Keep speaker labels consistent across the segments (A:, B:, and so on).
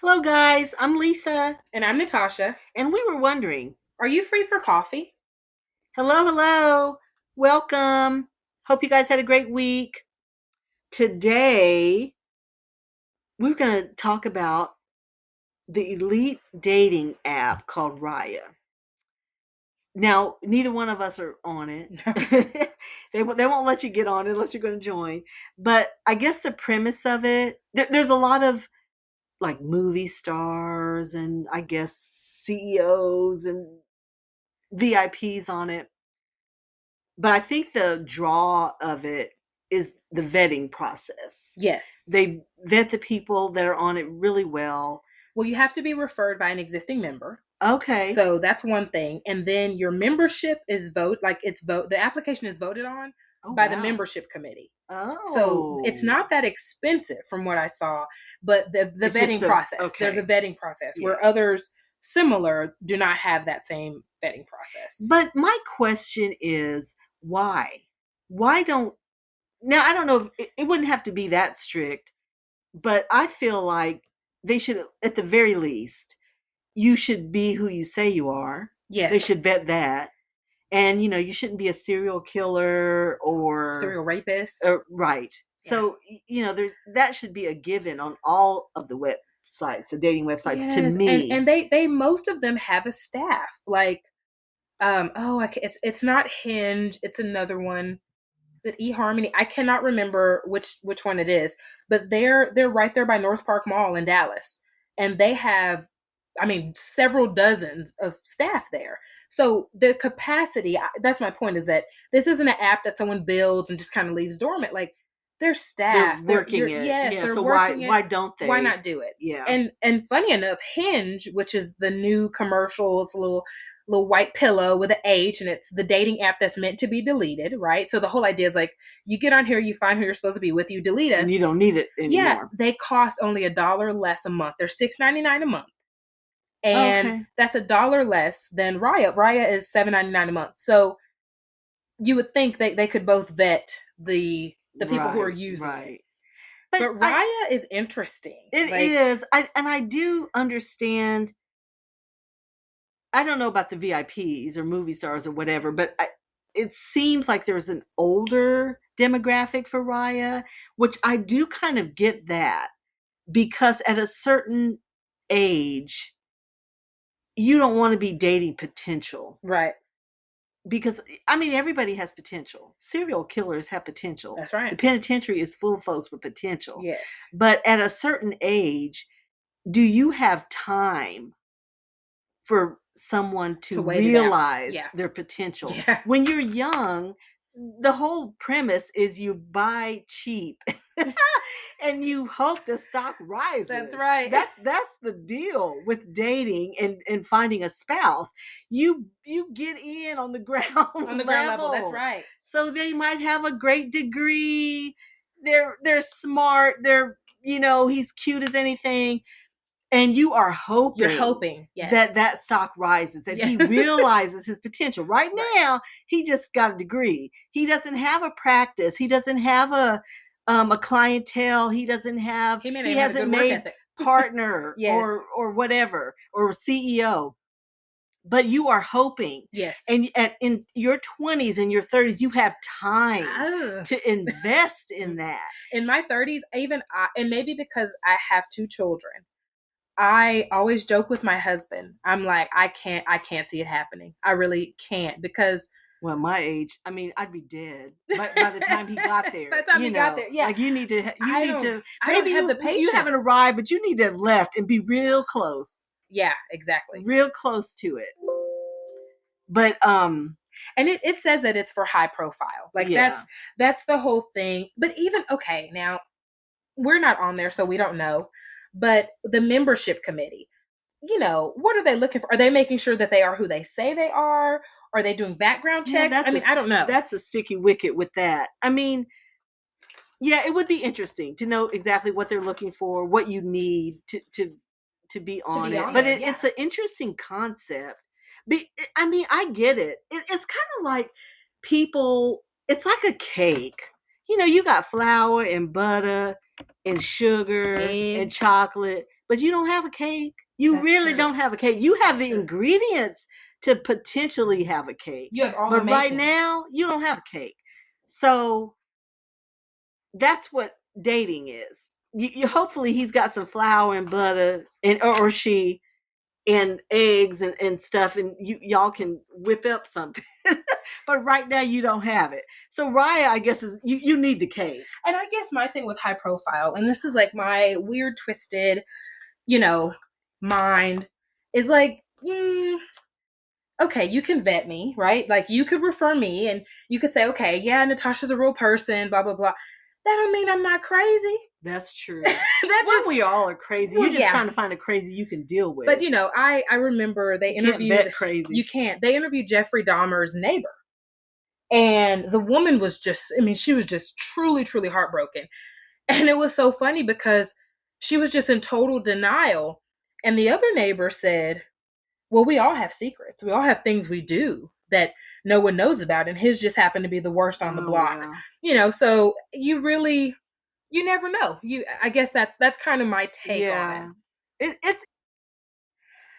A: Hello, guys. I'm Lisa,
B: And I'm Natasha.
A: and we were wondering.
B: Are you free for coffee?
A: Hello, hello. Welcome. Hope you guys had a great week. Today, we're going to talk about the elite dating app called Raya. Now, neither one of us are on it. They won't let you get on it unless you're going to join. But I guess the premise of it, there's a lot of like movie stars and I guess CEOs and VIPs on it. But I think the draw of it is the vetting process.
B: Yes.
A: They vet the people that are on it really well.
B: Well, you have to be referred by an existing member.
A: Okay.
B: So that's one thing. And then your membership is the application is voted on by the
A: Wow.
B: membership committee.
A: Oh.
B: So it's not that expensive from what I saw, but the
A: It's just
B: vetting process.
A: okay.
B: There's a vetting process
A: Yeah.
B: where others similar do not have that same vetting process.
A: But my question is why? Why don't now I don't know if it wouldn't have to be that strict, but I feel like they should at the very least you should be who you say you are.
B: Yes.
A: They should vet that. And you shouldn't be a serial killer or
B: Serial rapist.
A: Right. So that should be a given on all of the websites, the dating websites. To
B: Yes,
A: me,
B: and they most of them have a staff. Like, it's not Hinge. It's another one. Is it eHarmony? I cannot remember which one it is, but they're right there by North Park Mall in Dallas, and they have, I mean, several dozens of staff there. So the capacity, that's my point, is that this isn't an app that someone builds and just kind of leaves dormant. Like their staff,
A: they're working it.
B: Yes,
A: Yeah.
B: they're
A: So
B: working
A: why don't they?
B: Why not do it?
A: Yeah.
B: And funny enough, Hinge, which is the new commercial, it's a little white pillow with an H, and it's the dating app that's meant to be deleted, right? So the whole idea is like you get on here, you find who you're supposed to be with, you delete us,
A: and you don't need it anymore.
B: Yeah, they cost only $1 less a month. They're $6.99 a month, and
A: Okay.
B: that's $1 less than Raya. Raya is $7.99 a month. So you would think they could both vet the people who are using it. But Raya is interesting.
A: It is. I do understand. I don't know about the VIPs or movie stars or whatever, but it seems like there's an older demographic for Raya, which I do kind of get that because at a certain age, you don't want to be dating potential.
B: Right.
A: Because, I mean, everybody has potential. Serial killers have potential.
B: That's right.
A: The penitentiary is full of folks with potential.
B: Yes.
A: But at a certain age, do you have time for someone to realize their potential?
B: Yeah.
A: When you're young, the whole premise is you buy cheap and you hope the stock rises.
B: That's right.
A: That's the deal with dating and finding a spouse. You get in on the ground
B: level. That's right.
A: So they might have a great degree. They're smart. They're he's cute as anything. And you are hoping.
B: You're hoping, yes,
A: that stock rises, that he realizes his potential. Right now, he just got a degree. He doesn't have a practice. He doesn't have a clientele. He doesn't have.
B: He
A: hasn't made partner
B: yes,
A: or whatever or CEO. But you are hoping,
B: yes,
A: and in your 20s and your 30s, you have time to invest in that.
B: In my 30s, even and maybe because I have 2 children. I always joke with my husband. I'm like, I can't see it happening. I really can't because.
A: Well, my age, I mean, I'd be dead by the time he got there.
B: By the time he got there, yeah.
A: Like you need to.
B: Maybe have the patience.
A: You haven't arrived, but you need to have left and be real close.
B: Yeah, exactly.
A: Real close to it. But
B: and it says that it's for high profile. Like that's the whole thing. But even okay, now we're not on there, so we don't know. But the membership committee, what are they looking for? Are they making sure that they are who they say they are? Are they doing background checks? I don't know.
A: That's a sticky wicket with that. I mean, yeah, it would be interesting to know exactly what they're looking for, what you need to be on it. But it's an interesting concept. I mean, I get it. It's kind of like people, it's like a cake. You got flour and butter and sugar and chocolate, but you don't have a cake. You
B: That's
A: really
B: true.
A: don't have a cake. You have
B: That's
A: the
B: true.
A: ingredients to potentially have a cake.
B: You have all the
A: But right
B: makings.
A: now, you don't have a cake. So that's what dating is. You hopefully he's got some flour and butter and or she and eggs and stuff, and y'all can whip up something. But right now you don't have it. So Raya, I guess, is you need the cake.
B: And I guess my thing with high profile, and this is like my weird twisted, you know, mind, is like, okay, you can vet me, right? Like you could refer me and you could say, okay, yeah, Natasha's a real person, blah, blah, blah. That don't mean I'm not crazy.
A: That's true.
B: That
A: Well,
B: just,
A: we all are crazy.
B: well,
A: You're just
B: yeah.
A: trying to find a crazy you can deal with.
B: But I remember they
A: You can't
B: interviewed
A: vet crazy.
B: You can't. They interviewed Jeffrey Dahmer's neighbor. And the woman was just, I mean, she was just truly, truly heartbroken. And it was so funny because she was just in total denial. And the other neighbor said, well, we all have secrets. We all have things we do that no one knows about. And his just happened to be the worst on the block.
A: Wow.
B: So you never know. I guess that's kind of my take on it.
A: It's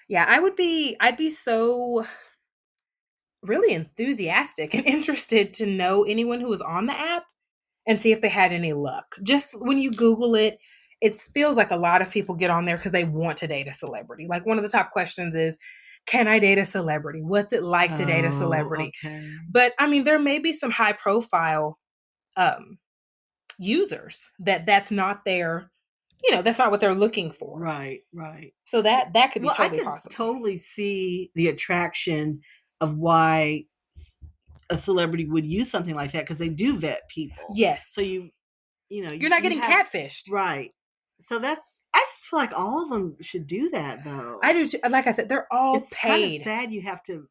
B: Yeah, I'd be so really enthusiastic and interested to know anyone who was on the app and see if they had any luck. Just when you Google it, it feels like a lot of people get on there because they want to date a celebrity. Like one of the top questions is, can I date a celebrity? What's it like to date a celebrity?
A: Okay.
B: But I mean, there may be some high profile users that's not their, that's not what they're looking for.
A: Right.
B: So that could be totally
A: I could
B: possible.
A: totally see the attraction of why a celebrity would use something like that because they do vet people.
B: Yes.
A: So you're
B: not getting catfished.
A: Right. So I just feel like all of them should do that though.
B: I do too. Like I said, they're all
A: it's
B: paid.
A: Kind of sad you have to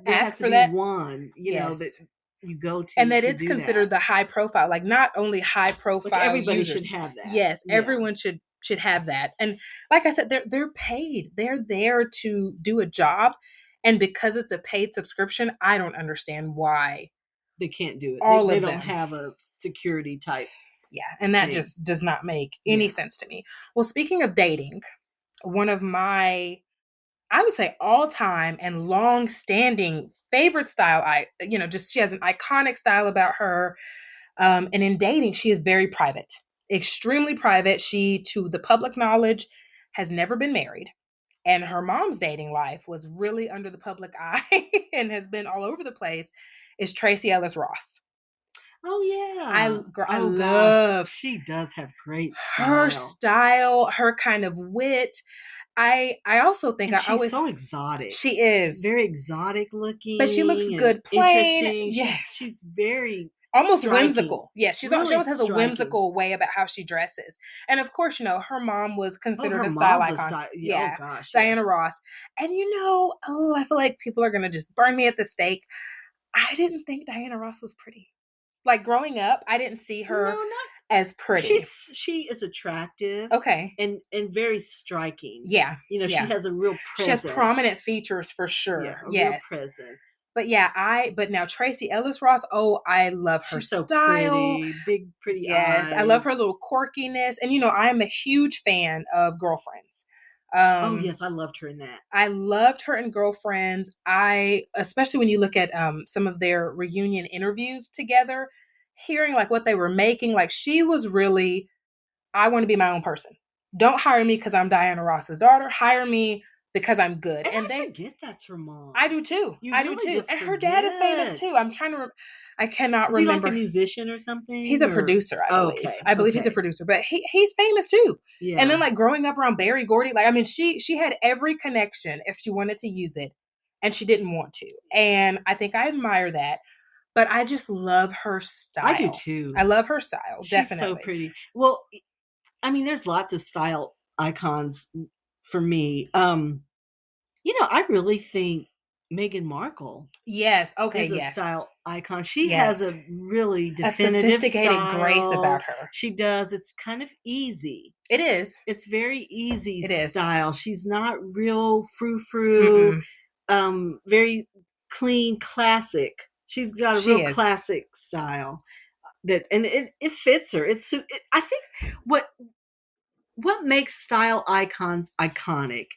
B: ask for that
A: one,
B: yes.
A: That you go to.
B: And that it's considered the high profile, like not only high profile.
A: Like everybody
B: users.
A: should have that.
B: Yes, yeah. Everyone should have that. And like I said, they're paid. They're there to do a job. And because it's a paid subscription, I don't understand why
A: they can't do it.
B: All
A: they
B: of them
A: don't have a security type.
B: Yeah, and that just does not make any sense to me. Well, speaking of dating, one of my, I would say, all-time and long-standing favorite style, she has an iconic style about her. And in dating, she is very private, extremely private. She, to the public knowledge, has never been married. And her mom's dating life was really under the public eye and has been all over the place, is Tracee Ellis Ross.
A: Oh yeah,
B: I love.
A: She does have great style.
B: Her style, her kind of wit. I also think
A: she's so exotic.
B: She is.
A: She's very exotic looking,
B: but she looks good plain.
A: Interesting.
B: Yes,
A: she's very
B: almost
A: striking.
B: Whimsical. Yeah, she always has a whimsical way about how she dresses. And of course, her mom was considered a style icon.
A: Oh gosh,
B: Diana Ross. And I feel like people are gonna just burn me at the stake. I didn't think Diana Ross was pretty. Like growing up, I didn't see her as pretty.
A: She is attractive.
B: Okay.
A: And very striking.
B: Yeah.
A: She has a real presence.
B: She has prominent features for sure.
A: Yeah, real presence.
B: But but now Tracee Ellis Ross, I love her style.
A: So pretty, big pretty eyes.
B: I love her little quirkiness. And I am a huge fan of Girlfriends.
A: Oh yes, I loved her in that.
B: I loved her in Girlfriends. Especially when you look at some of their reunion interviews together, hearing like what they were making, like she was really, I want to be my own person. Don't hire me because I'm Diana Ross's daughter. Hire me because I'm good.
A: And I forget that's her mom.
B: I do too.
A: I do too.
B: And her dad is famous too. I'm trying to I cannot remember.
A: Is he like a musician or something?
B: He's a producer, I believe.
A: Okay.
B: I believe he's a producer, but he's famous too.
A: Yeah.
B: And then like growing up around Berry Gordy, like I mean, she had every connection if she wanted to use it, and she didn't want to. And I think I admire that. But I just love her style.
A: I do too.
B: I love her style.
A: She's
B: definitely
A: so pretty. Well, I mean, there's lots of style icons for me. I really think Meghan Markle.
B: Yes. Okay.
A: Is a style icon. She has a really definitive,
B: sophisticated
A: style.
B: Grace about her.
A: She does. It's kind of easy.
B: It is.
A: It's very easy
B: it
A: style. Is. She's not real frou-frou. Very clean, classic. She's got a real classic style. And it fits her. I think what what makes style icons iconic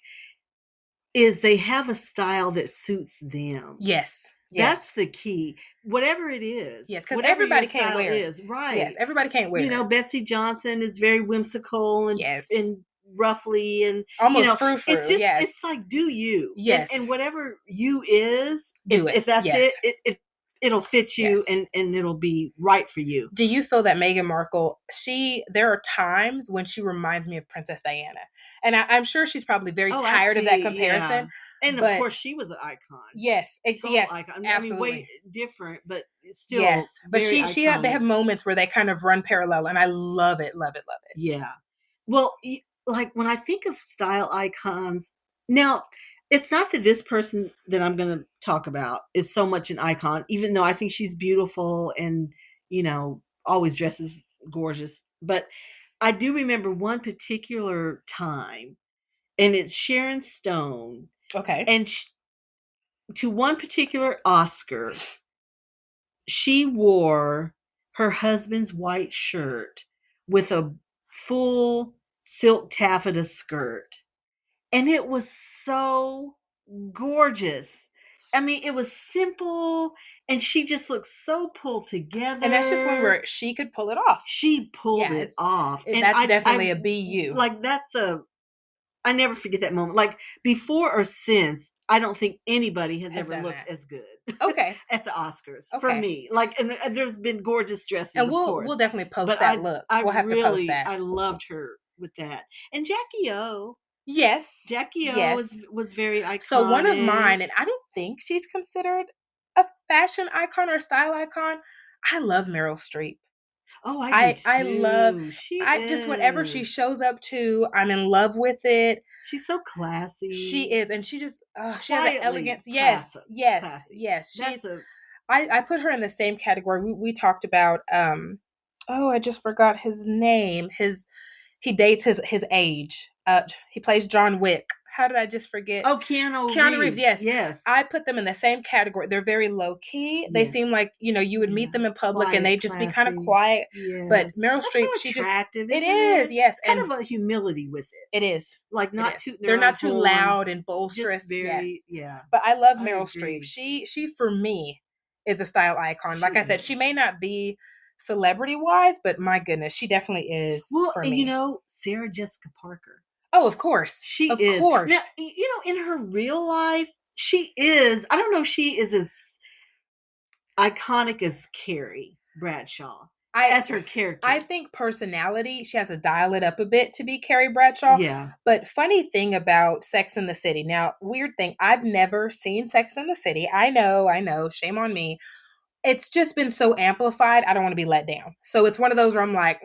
A: is they have a style that suits them.
B: Yes.
A: That's
B: Yes.
A: the key. Whatever it is,
B: Yes, because
A: whatever your
B: everybody can't
A: style
B: wear it.
A: is,
B: Yes,
A: right?
B: everybody can't
A: You
B: wear
A: know,
B: it.
A: Betsy Johnson is very whimsical
B: Yes.
A: and roughly, and
B: Almost frou
A: it's
B: frou.
A: just
B: Yes.
A: it's like do you, and
B: Yes.
A: whatever you is,
B: Do it.
A: if that's
B: Yes.
A: it'll fit you,
B: Yes.
A: and it'll be right for you.
B: Do you feel that Meghan Markle, there are times when she reminds me of Princess Diana. And I'm sure she's probably very
A: Oh, I
B: tired of that
A: see.
B: comparison.
A: Yeah. And of
B: But
A: course, she was an icon,
B: yes,
A: total
B: yes,
A: icon. I mean, way
B: absolutely.
A: different, but still
B: Yes. But
A: very
B: they have
A: iconic.
B: moments where they kind of run parallel, and I love it, love it, love it.
A: Yeah. Well, like when I think of style icons, now it's not that this person that I'm going to talk about is so much an icon, even though I think she's beautiful and, always dresses gorgeous. But I do remember one particular time, and it's Sharon Stone.
B: Okay.
A: And to one particular Oscar, she wore her husband's white shirt with a full silk taffeta skirt. And it was so gorgeous. I mean, it was simple, and she just looked so pulled
B: And that's just one
A: together.
B: where she could pull it off.
A: She pulled
B: Yeah,
A: it off. And
B: that's
A: I
B: definitely a BU.
A: like I never forget that moment. Like before or since, I don't think anybody has
B: Has
A: ever
B: done
A: looked
B: that.
A: as good
B: Okay.
A: at the Oscars for
B: Okay.
A: me. Like, and there's been gorgeous dresses,
B: And
A: of
B: we'll
A: course,
B: definitely post
A: but
B: that look.
A: I
B: We'll have to post
A: really
B: that.
A: I loved her with that. And Jackie O,
B: Yes.
A: Jackie O
B: Yes.
A: was very
B: So one of
A: iconic.
B: mine, and I don't think she's considered a fashion icon or style icon. I love Meryl Streep.
A: Oh, I do
B: I love
A: too. She
B: I just whatever she
A: is.
B: shows up to, I'm in love with it.
A: She's so classy.
B: She is, and she has an
A: Quietly
B: elegance. Yes, yes,
A: classy.
B: yes.
A: That's a
B: I put her in the same category. We talked about oh, I just forgot his name. He dates his age. He plays John Wick. How did I just forget?
A: Oh, Keanu
B: Keanu Reeves,
A: Reeves.
B: yes.
A: Yes.
B: I put them in the same category. They're very low key. They seem
A: Yes.
B: like, you would meet
A: Yeah.
B: them in public and
A: Quiet,
B: they'd just be kind of
A: classy.
B: quiet. But
A: Yes.
B: Meryl
A: That's so
B: Streep,
A: attractive,
B: it
A: isn't
B: is,
A: it?
B: yes.
A: Kind
B: And
A: of a humility with
B: it
A: it.
B: is.
A: Like
B: It
A: not
B: is.
A: tooting
B: They're
A: their own
B: not too
A: horn.
B: loud and
A: Just
B: boisterous.
A: very,
B: Yes.
A: yeah.
B: But I love
A: I
B: Meryl Streep.
A: agree.
B: She for me is a style icon.
A: She
B: Like I said, she
A: is.
B: may not be celebrity wise, but my goodness, she definitely is
A: Well,
B: for
A: and
B: me.
A: Sarah Jessica Parker.
B: Oh, of course.
A: She
B: Of
A: is. Now,
B: course.
A: in her real life, she is. I don't know if she is as iconic as Carrie Bradshaw
B: I
A: as her character.
B: I think personality, she has to dial it up a bit to be Carrie Bradshaw.
A: Yeah.
B: But funny thing about Sex in the City. Now, weird thing, I've never seen Sex in the City. I know, shame on me. It's just been so amplified. I don't want to be let down. So it's one of those where I'm like,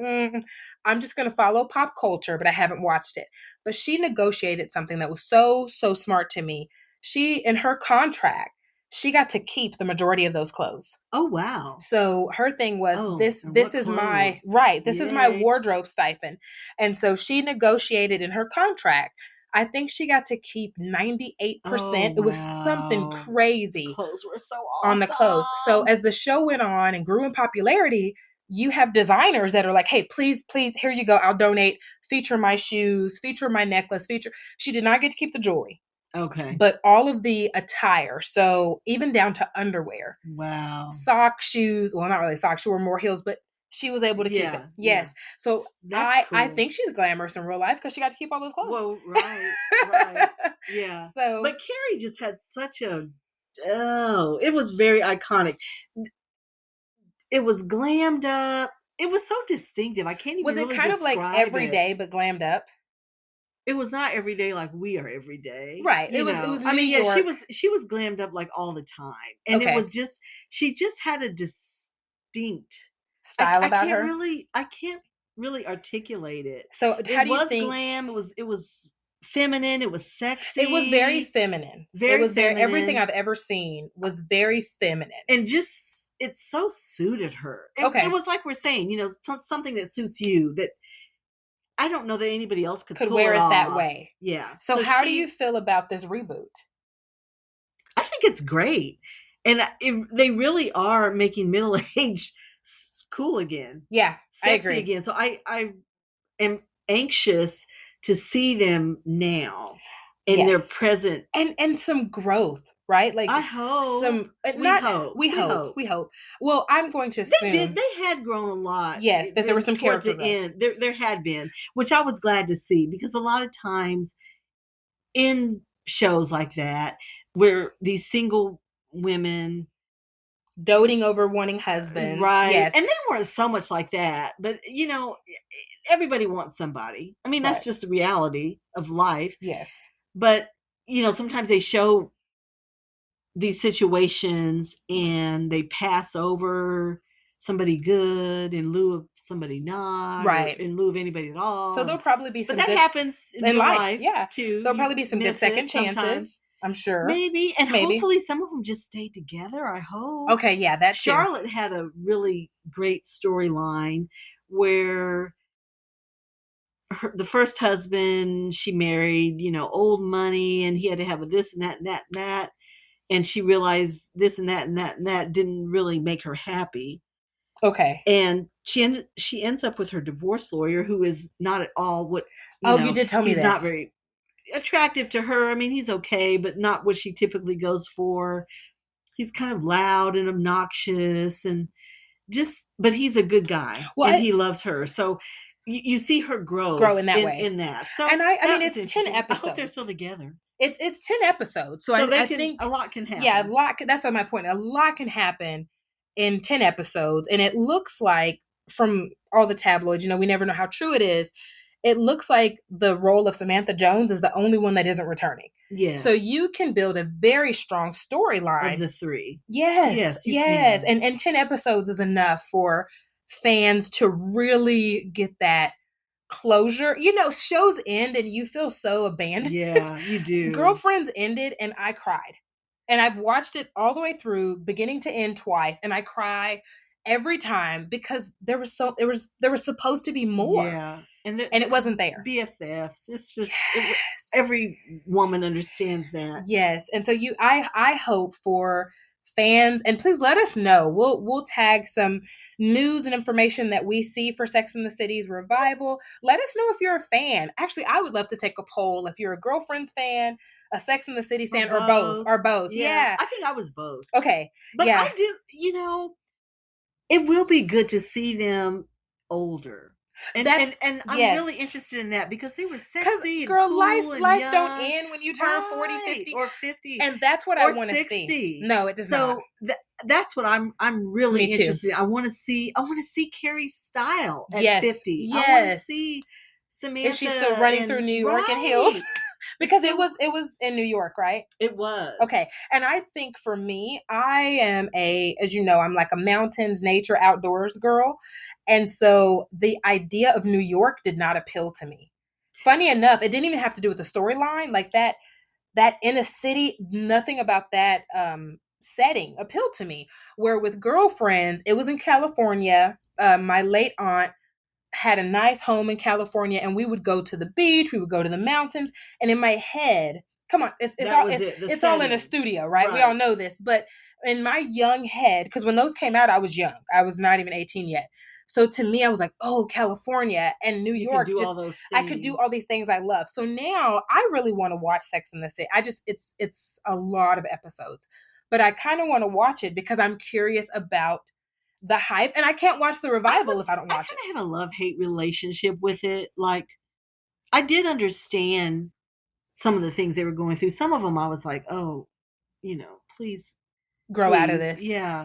B: I'm just going to follow pop culture, but I haven't watched it. But she negotiated something that was so, so smart to me. In her contract, she got to keep the majority of those clothes.
A: Oh, wow.
B: So her thing was
A: Oh,
B: this
A: and
B: this
A: what
B: is my
A: clothes?
B: right, this is my
A: Yay.
B: wardrobe stipend. And so she negotiated in her contract. I think she got to keep 98%.
A: Oh,
B: It was something
A: wow.
B: crazy
A: Clothes were so
B: on the clothes. So
A: awesome.
B: as the show went on and grew in popularity, you have designers that are like, hey, please, here you go. I'll donate. Feature my shoes, feature my necklace, feature. She did not get to keep the jewelry.
A: Okay.
B: But all of the attire, so even down to underwear,
A: Wow.
B: sock, shoes, well, not really socks, she wore more heels, but she was able to keep it. Yes. Yeah. So
A: that's cool.
B: I think she's glamorous in real life because she got to keep all those clothes.
A: Well, right. Yeah.
B: So,
A: but Carrie just had such it was very iconic. It was glammed up. It was so distinctive. I can't even
B: was it
A: really
B: kind of like everyday
A: it.
B: but glammed up?
A: It was not every day like we are every day.
B: Right. It was
A: I
B: New
A: mean,
B: York.
A: yeah, she was glammed up like all the time. And
B: okay.
A: it was just she just had a distinct
B: style about her.
A: I can't really articulate it.
B: So how do you think
A: glam, it was feminine, it was sexy.
B: It was very feminine. Everything I've ever seen was very feminine.
A: And just it so suited her.
B: Okay.
A: It was like we're saying, something that suits you that I don't know that anybody else could
B: wear it
A: off
B: that way.
A: Yeah.
B: So how do you feel about this reboot?
A: I think it's great. And they really are making middle age cool again.
B: Yeah,
A: sexy
B: I agree.
A: again. So I am anxious to see them now in their
B: Yes.
A: present.
B: And some growth, right? Like
A: I hope.
B: some
A: We
B: not
A: hope.
B: we
A: We
B: hope.
A: hope.
B: We hope. Well, I'm going to
A: They did.
B: assume
A: They had grown a lot.
B: yes, that there was some
A: Towards
B: character
A: the
B: growth.
A: end. There had been, which I was glad to see, because a lot of times in shows like that, where these single women
B: Doting over wanting husbands.
A: right,
B: Yes.
A: and they weren't so much like that, but everybody wants somebody. I mean, that's
B: Right.
A: just the reality of life.
B: Yes.
A: But sometimes they show these situations and they pass over somebody good in lieu of somebody not, or
B: Right.
A: in lieu of anybody at all.
B: So there'll probably be
A: But
B: some
A: that
B: good
A: happens in
B: in
A: real
B: life.
A: life
B: Yeah.
A: too.
B: There'll
A: You
B: probably be some good
A: miss
B: second
A: it sometimes.
B: chances. I'm sure.
A: Maybe. And
B: Maybe.
A: hopefully some of them just stay together, I hope.
B: Okay, yeah, that too.
A: Charlotte had a really great storyline where the first husband she married, old money, and he had to have a this and that and that and that. And she realized this and that and that and that didn't really make her happy.
B: Okay.
A: And she ends up with her divorce lawyer, who is not at all what
B: you did tell me
A: he's
B: this.
A: not very attractive to her. I mean, he's okay, but not what she typically goes for. He's kind of loud and obnoxious, and but he's a good guy, and he loves her. So you see her
B: grow in
A: growth
B: that way.
A: in that. So
B: and I mean, it's 10
A: I
B: episodes.
A: hope they're still together.
B: It's 10 episodes, so I think
A: a lot can happen.
B: Yeah, a lot. That's what my point. A lot can happen in 10 episodes, and it looks like, from all the tabloids, we never know how true it is. It looks like the role of Samantha Jones is the only one that isn't returning.
A: Yes.
B: So you can build a very strong storyline
A: of the three.
B: Yes, yes.
A: Can.
B: And 10 episodes is enough for fans to really get that closure. Shows end and you feel so abandoned.
A: Yeah, you do.
B: Girlfriends ended and I cried. And I've watched it all the way through, beginning to end, twice, and I cry every time because there was supposed to be more.
A: Yeah. And
B: it wasn't there.
A: BFFs. It's just every woman understands that.
B: Yes. And so I hope for fans, and please let us know. We'll tag some news and information that we see for Sex and the City's revival. Let us know if you're a fan. Actually, I would love to take a poll if you're a Girlfriends fan, a Sex and the City fan, or both. Yeah.
A: I think I was both.
B: Okay.
A: But yeah. I do, it will be good to see them older. And I'm really interested in that, because they were sexy and cool
B: life
A: and young.
B: don't end when you turn 40, 50
A: or 50,
B: and that's what I want to see. No, it does not.
A: So that's what I'm really interested in. I want to see Carrie's style at 50.
B: Yes.
A: I want to see Samantha.
B: Is she still running through New York in heels? Because it was in New York, right?
A: It was.
B: Okay. And I think for me, I am as you know, I'm like a mountains, nature, outdoors girl. And so the idea of New York did not appeal to me. Funny enough, it didn't even have to do with the storyline. Like that in a city, nothing about that setting appealed to me. Where with Girlfriends, it was in California. My late aunt had a nice home in California, and we would go to the beach, we would go to the mountains, and in my head, come on, it's all in a studio, right? We all know this, but in my young head, because when those came out, I was young. I was not even 18 yet. So to me, I was like, oh, California and New York, I could do all these things I love. So now I really want to watch Sex and the City. It's a lot of episodes, but I kind of want to watch it because I'm curious about the hype, and I can't watch the revival if I don't watch it.
A: I kind of had a love-hate relationship with it. Like, I did understand some of the things they were going through. Some of them I was like, oh, please
B: grow out of this.
A: Yeah.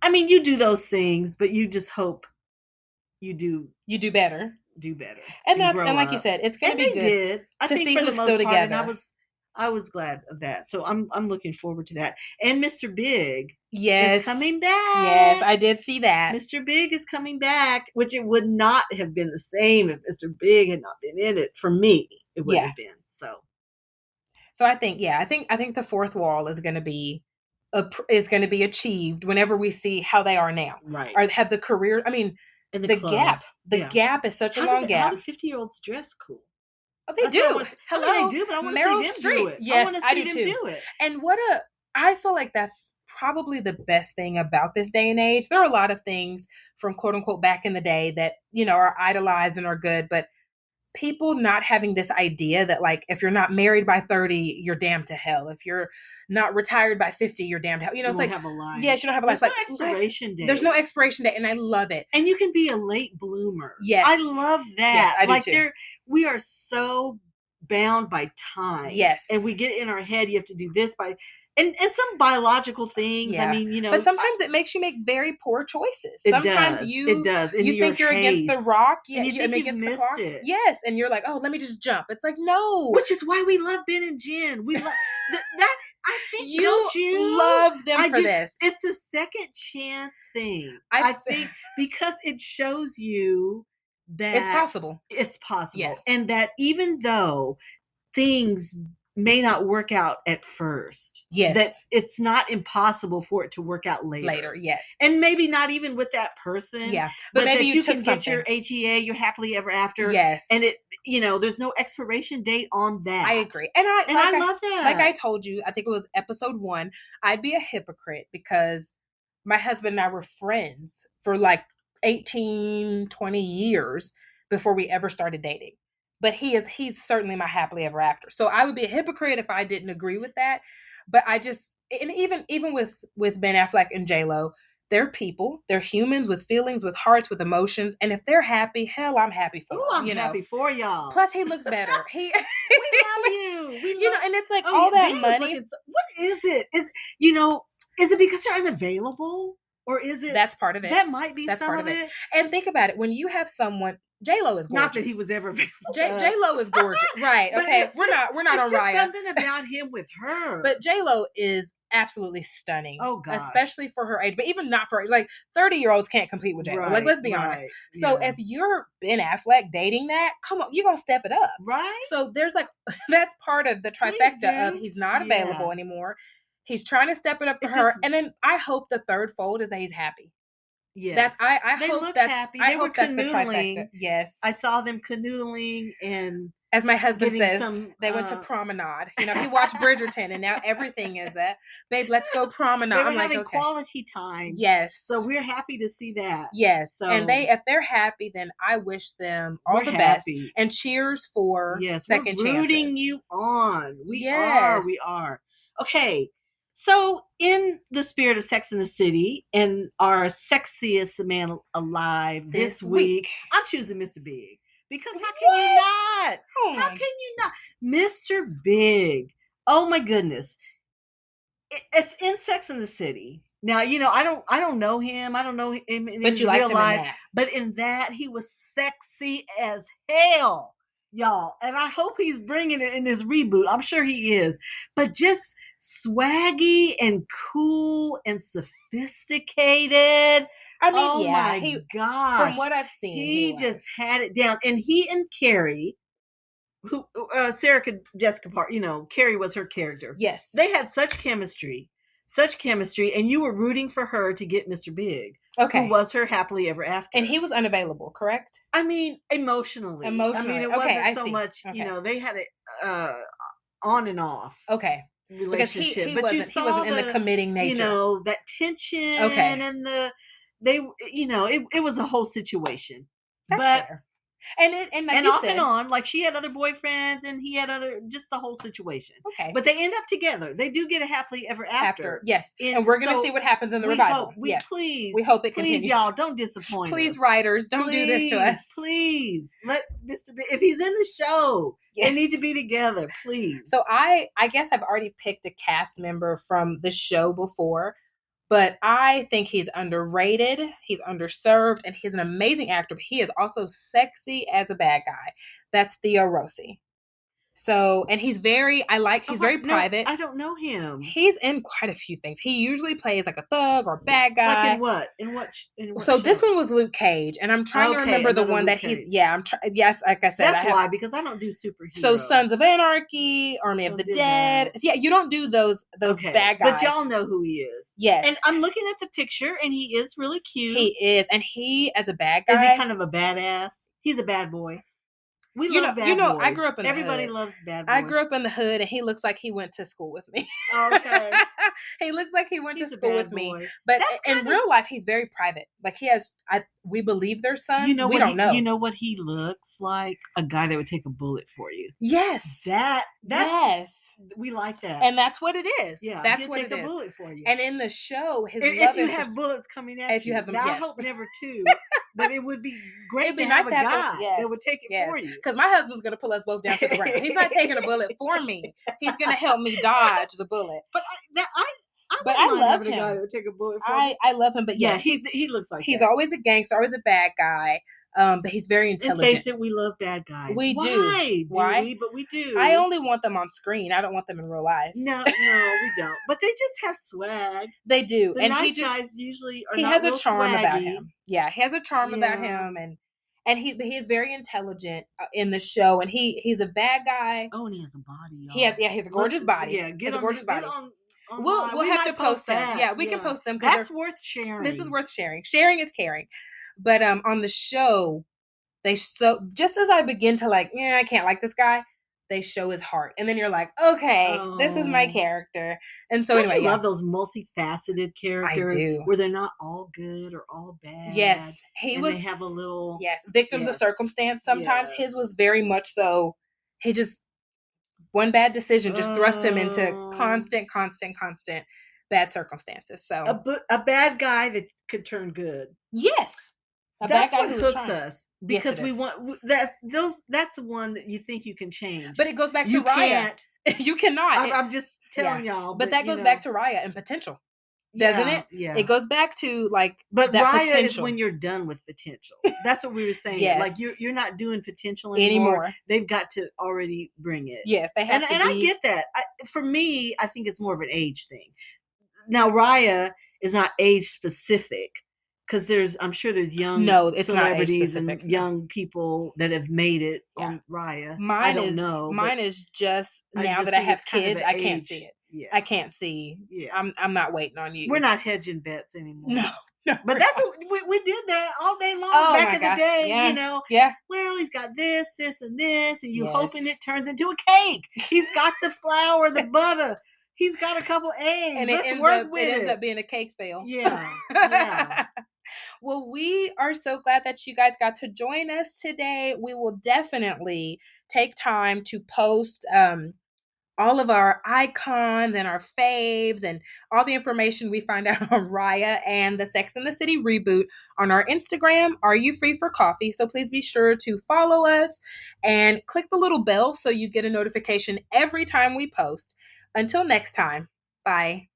A: I mean, you do those things, but you just hope you do
B: better. And like you said, it's going to be good.
A: They did. I think
B: see
A: for
B: who's
A: the most
B: still
A: part,
B: together.
A: and I was glad of that. So I'm looking forward to that. And Mr. Big
B: is
A: coming back.
B: Yes, I did see that.
A: Mr. Big is coming back, which it would not have been the same if Mr. Big had not been in it. For me, it would have been.
B: So I think the fourth wall is going to be achieved whenever we see how they are now.
A: Right.
B: Or have the career. I mean,
A: and
B: the gap. The gap is such a long gap.
A: How do 50-year-olds dress cool?
B: Oh, they do.
A: Hello, they do, but I want to see them do it.
B: Yes,
A: I want to see them do it.
B: And what I feel like that's probably the best thing about this day and age. There are a lot of things from quote unquote back in the day that, are idolized and are good, but people not having this idea that, like, if you're not married by 30, you're damned to hell. If you're not retired by 50, you're damned to hell.
A: You
B: it's
A: won't
B: like,
A: have a life.
B: yes, you don't have a
A: There's
B: life.
A: no expiration date.
B: There's no expiration date, and I love it.
A: And you can be a late bloomer.
B: Yes.
A: I love that.
B: Yes, I do
A: like
B: too.
A: We are so bound by time.
B: Yes.
A: And we get in our head, you have to do this by and some biological things.
B: Yeah.
A: I mean,
B: but sometimes it makes you make very poor choices. Sometimes
A: it does.
B: You think you're against the rock,
A: and you think you've missed it.
B: Yes, and you're like, oh, let me just jump. It's like, no.
A: Which is why we love Ben and Jen. We love that. I think
B: you love them for this.
A: It's a second chance thing. I think because it shows you that
B: it's possible.
A: It's possible,
B: yes.
A: And that even though things may not work out at first,
B: yes,
A: that it's not impossible for it to work out later.
B: Yes,
A: and maybe not even with that person.
B: Yeah,
A: but maybe you can get your HEA, your happily ever after.
B: Yes,
A: and it, there's no expiration date on that.
B: I agree, and I love that. Like I told you, I think it was episode 1. I'd be a hypocrite because my husband and I were friends for like 18, 20 years before we ever started dating. But he's certainly my happily ever after. So I would be a hypocrite if I didn't agree with that. But I just, and even with Ben Affleck and J-Lo, they're people, they're humans with feelings, with hearts, with emotions. And if they're happy, hell, I'm happy for them.
A: I'm happy for y'all.
B: Plus he looks better.
A: We love you. We love,
B: and it's like all that money.
A: What is it? Is it because they're unavailable? Or is it?
B: That's part of it.
A: That might be some of it.
B: And think about it. When you have someone, J-Lo is gorgeous.
A: Not that he was ever available.
B: J-Lo is gorgeous. Right. Okay. We're not on Raya.
A: Something about him with her.
B: But J-Lo is absolutely stunning.
A: Oh gosh.
B: Especially for her age. But even not for like 30-year-olds can't compete with J-Lo. Like, let's be honest. So if you're Ben Affleck dating that, come on, you're gonna step it up.
A: Right.
B: So there's like that's part of the trifecta of he's not available anymore. He's trying to step it up for her. And then I hope the third fold is that he's happy.
A: Yes.
B: I hope that's happy. I hope that's the trifecta. Yes.
A: I saw them canoodling, and
B: as my husband says, they went to promenade. He watched Bridgerton, and now everything is babe, let's go promenade.
A: They were having quality time.
B: Yes.
A: So we're happy to see that.
B: Yes. So, and if they're happy, then I wish them all the best. And cheers for second chances.
A: We're rooting you on. We are. Okay. So, in the spirit of Sex in the City and our sexiest man alive this week, I'm choosing Mr. Big. Because how can you not? How can you not? Mr. Big. Oh my goodness. It's in Sex in the City. Now, I don't know him. I don't know him in his real life. But in that, he was sexy as hell, y'all. And I hope he's bringing it in this reboot. I'm sure he is. But just swaggy and cool and sophisticated.
B: I mean,
A: oh my gosh.
B: From what I've seen,
A: he just had it down. And he and Carrie, who Sarah Jessica Parker, Carrie was her character.
B: Yes.
A: They had such chemistry, and you were rooting for her to get Mr. Big.
B: Okay.
A: Who was her happily ever after.
B: And he was unavailable, correct?
A: I mean, emotionally. I mean, it wasn't so much, they had it on and off.
B: Okay.
A: Relationship.
B: Because he wasn't in the committing nature.
A: That tension and it was a whole situation.
B: That's fair. And
A: off and on, like she had other boyfriends and he had just the whole situation.
B: Okay.
A: But they end up together. They do get a happily ever after.
B: Yes. And we're going to see what happens in the revival.
A: We
B: hope it continues.
A: Please, y'all, don't disappoint us.
B: Please, writers, don't do this to us.
A: Please. Let Mr. B, if he's in the show, they need to be together, please.
B: So I guess I've already picked a cast member from the show before. But I think he's underrated, he's underserved, and he's an amazing actor. But he is also sexy as a bad guy. That's Theo Rossi. So, and he's very private.
A: I don't know him.
B: He's in quite a few things. He usually plays like a thug or a bad guy.
A: Like in what? In what
B: so
A: show?
B: This one was Luke Cage, and I'm trying to remember the one that he's. Yeah, yes, like I said,
A: that's why because I don't do superheroes.
B: So Sons of Anarchy, Army of the Dead. Yeah, you don't do those bad guys.
A: But y'all know who he is.
B: Yes,
A: and I'm looking at the picture, and he is really cute.
B: He is, and he as a bad guy.
A: Is he kind of a badass? He's a bad boy. We love bad boys.
B: I grew up in the
A: Everybody
B: hood.
A: loves bad boys.
B: I grew up in the hood, and he looks like he went to school with me.
A: Okay.
B: He looks like he went
A: He's
B: to
A: a
B: school
A: bad
B: with me.
A: boy.
B: But
A: That's
B: in
A: kind of
B: real life, he's very private. Like we believe they're sons. We don't know.
A: you know what he looks like? A guy that would take a bullet for you.
B: Yes.
A: That's
B: Yes.
A: we like that.
B: And that's what it is.
A: Yeah,
B: That's
A: he'll
B: what
A: take
B: it
A: a
B: is.
A: bullet for you.
B: And in the show, his
A: if
B: love
A: you
B: interest,
A: have bullets coming at
B: if you
A: you.
B: have them,
A: Now I
B: yes.
A: hope never two, but it would be great
B: It'd be
A: to
B: nice
A: have a
B: to have
A: guy
B: some, yes,
A: that would take it for you.
B: Because my husband's gonna pull us both down to the ground. He's not taking a bullet for me. He's gonna help me dodge the bullet.
A: But
B: But
A: I
B: I love
A: having
B: him.
A: a guy that would take a bullet for me.
B: I love him, but
A: Yeah,
B: yes,
A: he looks like
B: he's
A: that.
B: always a gangster, always a bad guy. But he's very
A: And
B: intelligent.
A: face it, we love bad guys.
B: We
A: Why
B: do. Why?
A: we? But we do.
B: I only want them on screen. I don't want them in real life.
A: No, we don't. But they just have swag.
B: They do.
A: The
B: And
A: nice guys usually are
B: he
A: not
B: has
A: real
B: a charm
A: swaggy.
B: about him. Yeah, he has a charm about him, and he is very intelligent in the show. And he's a bad guy.
A: Oh, and he has a body. Y'all.
B: He has a gorgeous body.
A: Yeah,
B: he has a gorgeous body.
A: We'll
B: have to post them.
A: that.
B: Yeah, we can post them.
A: That's worth sharing.
B: This is worth sharing. Sharing is caring. But on the show, they just as I begin to I can't like this guy, they show his heart, and then you're like, okay, this is my character. And so
A: anyway, I love those multifaceted characters.
B: I do.
A: Where they're not all good or all bad.
B: Yes,
A: they have a little
B: victims of circumstance. Sometimes his was very much so. He just one bad decision just thrust him into constant bad circumstances. So
A: a bad guy that could turn good.
B: Yes.
A: That's what hooks us because we want that's the one that you think you can change,
B: but it goes back to Raya. You cannot.
A: I'm just telling y'all,
B: but that goes back to Raya and potential, doesn't it?
A: Yeah,
B: it goes back to
A: but
B: that
A: Raya
B: potential.
A: is when you're done with potential. That's what we were saying.
B: Yes.
A: Like you're not doing potential anymore. They've got to already bring it.
B: Yes, they have to.
A: And I get that. For me, I think it's more of an age thing. Now Raya is not age specific. Because I'm sure there's young celebrities and young people that have made it on Raya. I don't know.
B: Mine is just now that I have kids, I can't see it. Yeah. I can't see. Yeah. I'm not waiting on you.
A: We're not hedging bets anymore.
B: No,
A: but that's what we did that all day long back in the day. Yeah.
B: Yeah.
A: Well, he's got this, and this, and you hoping it turns into a cake. He's got the flour, the butter. He's got a couple eggs. And it
B: ends up being a cake fail.
A: Yeah. Yeah.
B: Well, we are so glad that you guys got to join us today. We will definitely take time to post all of our icons and our faves and all the information we find out on Raya and the Sex and the City reboot on our Instagram, Are You Free for Coffee? So please be sure to follow us and click the little bell so you get a notification every time we post. Until next time, bye.